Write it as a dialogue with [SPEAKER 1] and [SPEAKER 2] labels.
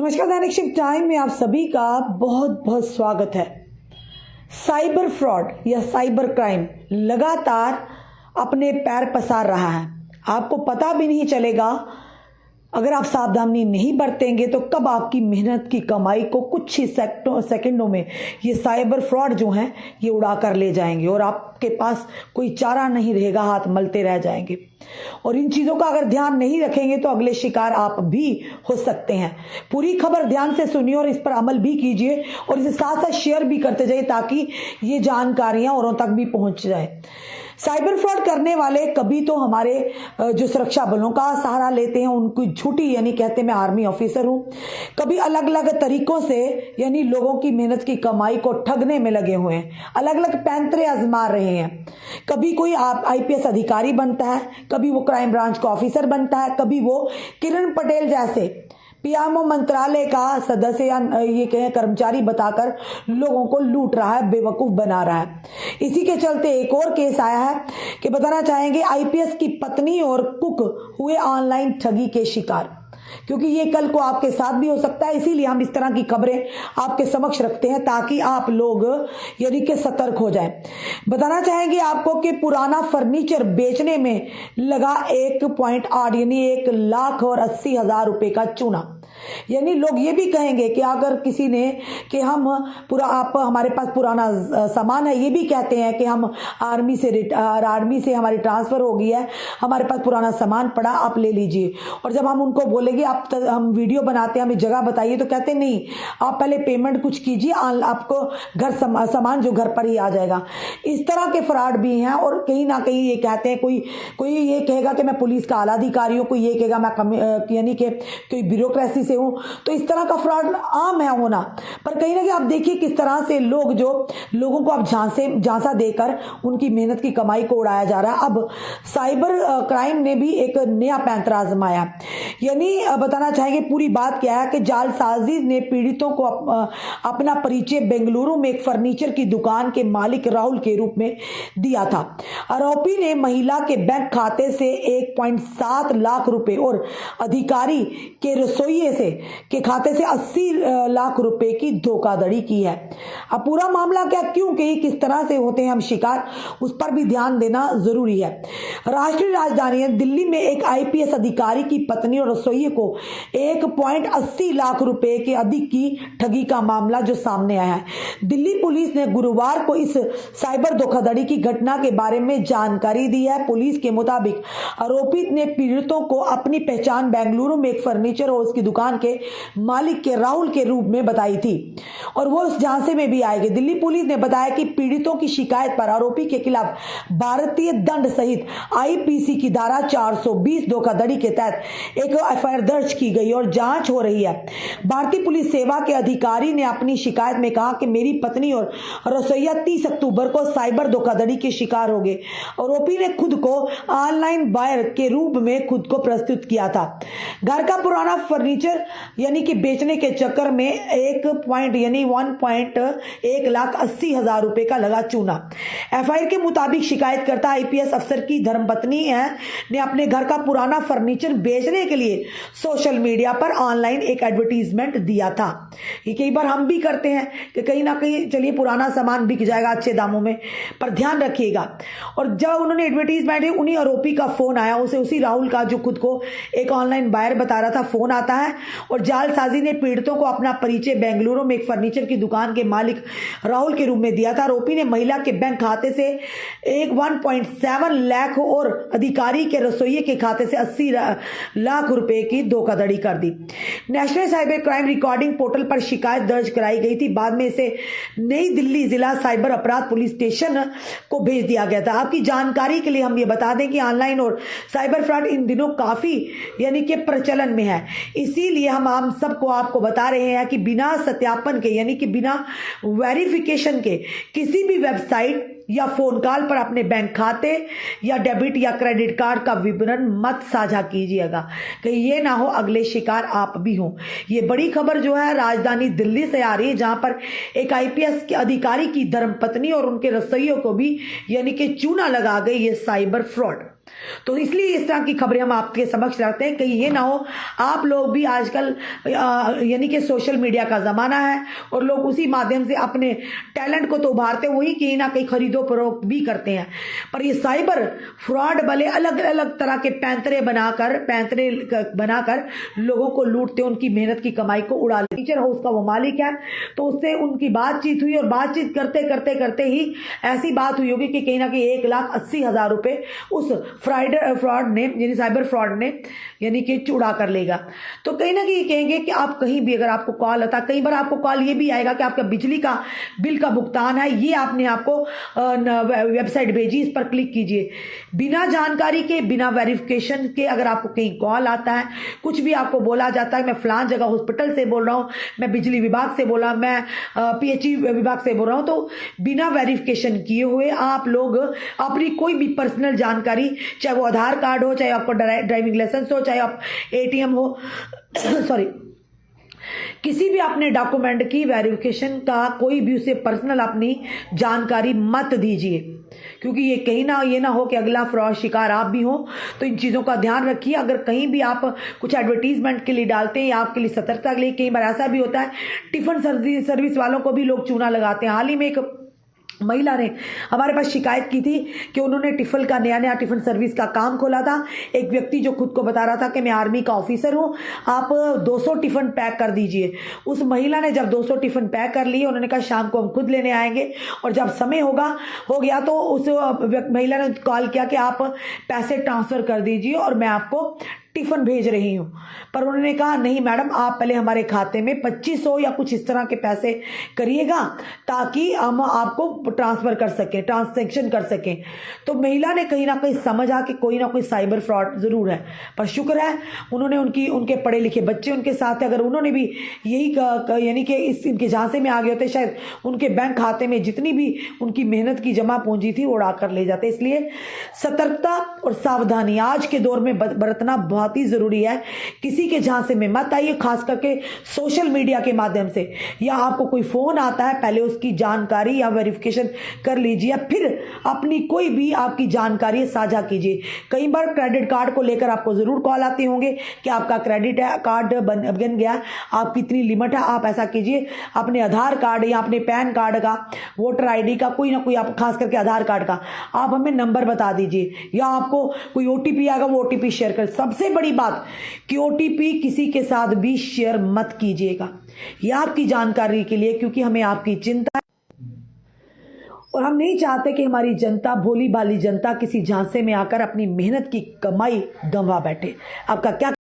[SPEAKER 1] नमस्कार, दैनिक shift time में आप सभी का बहुत बहुत स्वागत है। साइबर फ्रॉड या साइबर क्राइम लगातार अपने पैर पसार रहा है। आपको पता भी नहीं चलेगा, अगर आप सावधानी नहीं बरतेंगे तो कब आपकी मेहनत की कमाई को कुछ ही सेकंडों में ये साइबर फ्रॉड जो हैं ये उड़ा कर ले जाएंगे और आपके पास कोई चारा नहीं रहेगा, हाथ मलते रह जाएंगे। और इन चीज़ों का अगर ध्यान नहीं रखेंगे तो अगले शिकार आप भी हो सकते हैं। पूरी खबर ध्यान से सुनिए और इस पर अमल भी कीजिए और इसे साथ साथ शेयर भी करते जाइए ताकि ये जानकारियां औरों तक भी पहुंच जाए। साइबर फ्रॉड करने वाले कभी तो हमारे जो सुरक्षा बलों का सहारा लेते हैं, उनको झूठी यानी कहते मैं आर्मी ऑफिसर हूं, कभी अलग अलग तरीकों से यानी लोगों की मेहनत की कमाई को ठगने में लगे हुए हैं, अलग अलग पैंतरे आजमा रहे हैं। कभी कोई आप आईपीएस अधिकारी बनता है, कभी वो क्राइम ब्रांच का ऑफिसर बनता है, कभी वो किरण पटेल जैसे पीएमओ मंत्रालय का सदस्य या ये कहें कर्मचारी बताकर लोगों को लूट रहा है, बेवकूफ बना रहा है। इसी के चलते एक और केस आया है कि बताना चाहेंगे आईपीएस की पत्नी और कुक हुए ऑनलाइन ठगी के शिकार, क्योंकि ये कल को आपके साथ भी हो सकता है। इसीलिए हम इस तरह की खबरें आपके समक्ष रखते हैं ताकि आप लोग यानी कि सतर्क हो जाएं। बताना चाहेंगे आपको कि पुराना फर्नीचर बेचने में लगा 1.8 यानी 1,80,000 रुपए का चूना। यानी लोग ये भी कहेंगे कि अगर किसी ने कि हम आप हमारे पास पुराना सामान है, ये भी कहते हैं कि हम आर्मी से हमारी ट्रांसफर हो गई है, हमारे पास पुराना सामान पड़ा, आप ले लीजिए। और जब हम उनको बोलेंगे हम वीडियो बनाते हैं, हमें जगह बताइए, तो कहते नहीं, आप पहले पेमेंट कुछ कीजिए, आपको घर सामान जो घर पर ही आ जाएगा। इस तरह के फ्रॉड भी हैं। और कहीं ना कहीं ये कहते हैं, कोई ये कहेगा कि मैं पुलिस का आला अधिकारी हूं, कोई ये कहेगा मैं यानी कि कोई ब्यूरोक्रेसी से हूं। तो इस तरह का फ्रॉड आम है होना। पर कहीं ना कहीं आप देखिए किस तरह से लोगों को आप झांसा देकर उनकी मेहनत की कमाई को उड़ाया जा रहा है। अब साइबर क्राइम ने भी एक नया पैंतरा आजमाया। यानी बताना चाहेंगे पूरी बात क्या है कि जालसाजी ने पीड़ितों को अपना परिचय बेंगलुरु में एक फर्नीचर की दुकान के मालिक राहुल के रूप में दिया था। आरोपी ने महिला के बैंक खाते से 1.7 लाख रुपए और अधिकारी के रसोइये के खाते से 80 लाख रुपए की धोखाधड़ी की है। अब पूरा मामला क्या, क्यों कि किस तरह से होते हैं हम शिकार, उस पर भी ध्यान देना जरूरी है। राष्ट्रीय राजधानी दिल्ली में एक आईपीएस अधिकारी की पत्नी और रसोइये को 1.80 लाख रुपए के अधिक की ठगी का मामला जो सामने आया है। दिल्ली पुलिस ने गुरुवार को इस साइबर धोखाधड़ी की घटना के बारे में जानकारी दी है। पुलिस के मुताबिक आरोपी ने पीड़ितों को अपनी पहचान बेंगलुरु में एक फर्नीचर हाउस की दुकान के मालिक के राहुल के रूप में बताई थी और वो उस झांसे में भी आएंगे। दिल्ली पुलिस ने बताया कि पीड़ितों की शिकायत पर आरोपी के खिलाफ भारतीय दंड सहित आईपीसी की धारा 420 धोखाधड़ी के तहत एक एफआईआर दर्ज की गई और जांच हो रही है। भारतीय पुलिस सेवा के अधिकारी ने अपनी शिकायत में कहा कि मेरी पत्नी और रसोइया 30 अक्टूबर को साइबर धोखाधड़ी के शिकार हो गए। आरोपी ने खुद को ऑनलाइन बायर के रूप में खुद को प्रस्तुत किया था। घर का पुराना फर्नीचर यानी कि बेचने के चक्कर में 1.80,000 रुपए का लगा चूना। एफआईआर के मुताबिक शिकायतकर्ता आईपीएस अफसर की धर्मपत्नी है ने अपने घर का पुराना फर्नीचर बेचने के लिए सोशल मीडिया पर ऑनलाइन एक एडवर्टीजमेंट दिया था। ये कई बार हम भी करते हैं कि कहीं ना कहीं चलिए पुराना सामान बिक जाएगा अच्छे दामों में, पर ध्यान रखिएगा। और जब उन्होंने एडवर्टीजमेंट दी, उन्हीं आरोपी का फोन आया, उसी राहुल का जो खुद को एक ऑनलाइन बायर बता रहा था, फोन आता है और जालसाजी ने पीड़ितों को अपना परिचय बेंगलुरु में एक फर्नीचर की दुकान के मालिक राहुल के रूप में दिया था। आरोपी ने महिला के बैंक खाते से 1.7 लाख और अधिकारी के रसोइये के खाते से 80 लाख रुपए की धोखाधड़ी कर दी। National cyber crime recording portal पर शिकायत दर्ज कराई गई थी। बाद में इसे नई दिल्ली जिला साइबर अपराध पुलिस स्टेशन को भेज दिया गया था। आपकी जानकारी के लिए हम ये बता दें कि ऑनलाइन और साइबर फ्रॉड इन दिनों काफी यानी कि प्रचलन में है। इसीलिए हम सबको आपको बता रहे हैं कि बिना सत्यापन के यानी कि बिना वेरिफिकेशन के किसी भी वेबसाइट या फोन कॉल पर अपने बैंक खाते या डेबिट या क्रेडिट कार्ड का विवरण मत साझा कीजिएगा, कहीं ये ना हो अगले शिकार आप भी हो। ये बड़ी खबर जो है राजधानी दिल्ली से आ रही है, जहां पर एक आईपीएस के अधिकारी की धर्मपत्नी और उनके रसोइयों को भी यानी कि चूना लगा गई ये साइबर फ्रॉड। तो इसलिए इस तरह की खबरें हम आपके समक्ष रखते हैं, कहीं ये ना हो आप लोग भी आजकल यानी कि सोशल मीडिया का ज़माना है और लोग उसी माध्यम से अपने टैलेंट को तो उभारते, वही कहीं ना कहीं खरीदो फरोख्त भी करते हैं। पर ये साइबर फ्रॉड वाले अलग अलग तरह के पैंतरे बनाकर लोगों को लूटते, उनकी मेहनत की कमाई को उड़ा लेते। टीचर हाउस का वो मालिक है, तो उससे उनकी बातचीत हुई और बातचीत करते करते करते ही ऐसी बात हुई होगी कि कहीं ना कहीं 1,80,000 रुपये उस फ्रॉड ने यानी साइबर फ्रॉड ने यानी कि चुड़ा कर लेगा। तो कहीं ना कहीं कहेंगे कि आप कहीं भी अगर आपको कॉल आता, कई बार आपको कॉल ये भी आएगा कि आपका बिजली का बिल का भुगतान है, ये आपने आपको वेबसाइट भेजी, इस पर क्लिक कीजिए। बिना जानकारी के, बिना वेरिफिकेशन के अगर आपको कहीं कॉल आता है, कुछ भी आपको बोला जाता है, मैं फलान जगह हॉस्पिटल से बोल रहा हूँ, मैं बिजली विभाग से बोला, मैं PHE विभाग से बोल रहा हूँ, तो बिना वेरिफिकेशन किए हुए आप लोग अपनी कोई भी पर्सनल जानकारी, चाहे वो आधार कार्ड हो, चाहे आपको ड्राइविंग लाइसेंस हो, चाहे आप ATM हो सॉरी, किसी भी अपने डॉक्यूमेंट की वेरिफिकेशन का कोई भी उसे पर्सनल अपनी जानकारी मत दीजिए, क्योंकि ये कहीं ना ये ना हो कि अगला फ्रॉड शिकार आप भी हो। तो इन चीज़ों का ध्यान रखिए। अगर कहीं भी आप कुछ एडवर्टीजमेंट के लिए डालते हैं या आपके लिए सतर्कता के लिए, कई बार ऐसा भी होता है टिफिन सर्विस वालों को भी लोग चूना लगाते हैं। हाल ही में एक महिला ने हमारे पास शिकायत की थी कि उन्होंने टिफिन का नया टिफिन सर्विस का काम खोला था। एक व्यक्ति जो खुद को बता रहा था कि मैं आर्मी का ऑफिसर हूं, आप 200 टिफिन पैक कर दीजिए। उस महिला ने जब 200 टिफिन पैक कर लिए, उन्होंने कहा शाम को हम खुद लेने आएंगे, और जब समय हो गया तो उस महिला ने कॉल किया कि आप पैसे ट्रांसफर कर दीजिए और मैं आपको टिफिन भेज रही हूं। पर उन्होंने कहा नहीं मैडम, आप पहले हमारे खाते में 2500 या कुछ इस तरह के पैसे करिएगा ताकि हम आपको ट्रांसफर कर सकें, ट्रांजैक्शन कर सकें। तो महिला ने कहीं ना कहीं समझा कि कोई ना कोई साइबर फ्रॉड जरूर है, पर शुक्र है उन्होंने उनके पढ़े लिखे बच्चे उनके साथ, अगर उन्होंने भी यही यानी कि इनके झांसे में आ गए होते, शायद उनके बैंक खाते में जितनी भी उनकी मेहनत की जमा पूंजी थी वो उड़ा कर ले जाते। इसलिए सतर्कता और सावधानी आज के दौर में बरतना बहुत ही जरूरी है। किसी के झांसे में मत आइए, खास करके सोशल मीडिया के माध्यम से, या आपको कोई फोन आता है पहले उसकी जानकारी या वेरिफिकेशन कर लीजिए, फिर अपनी कोई भी आपकी जानकारी साझा कीजिए। कई बार क्रेडिट कार्ड को लेकर आपको जरूर कॉल आते होंगे कि आपका क्रेडिट कार्ड बन गया, आपकी इतनी लिमिट है, आप ऐसा कीजिए अपने आधार कार्ड या अपने पैन कार्ड का, वोटर ID का, कोई ना कोई, आप खास करके आधार कार्ड का आप हमें नंबर बता दीजिए, या आपको कोई OTP आएगा वो OTP शेयर कर। सबसे बड़ी बात कि OTP किसी के साथ भी शेयर मत कीजिएगा, यह आपकी जानकारी के लिए, क्योंकि हमें आपकी चिंता है और हम नहीं चाहते कि हमारी जनता, भोली भाली जनता, किसी झांसे में आकर अपनी मेहनत की कमाई गंवा बैठे। आपका क्या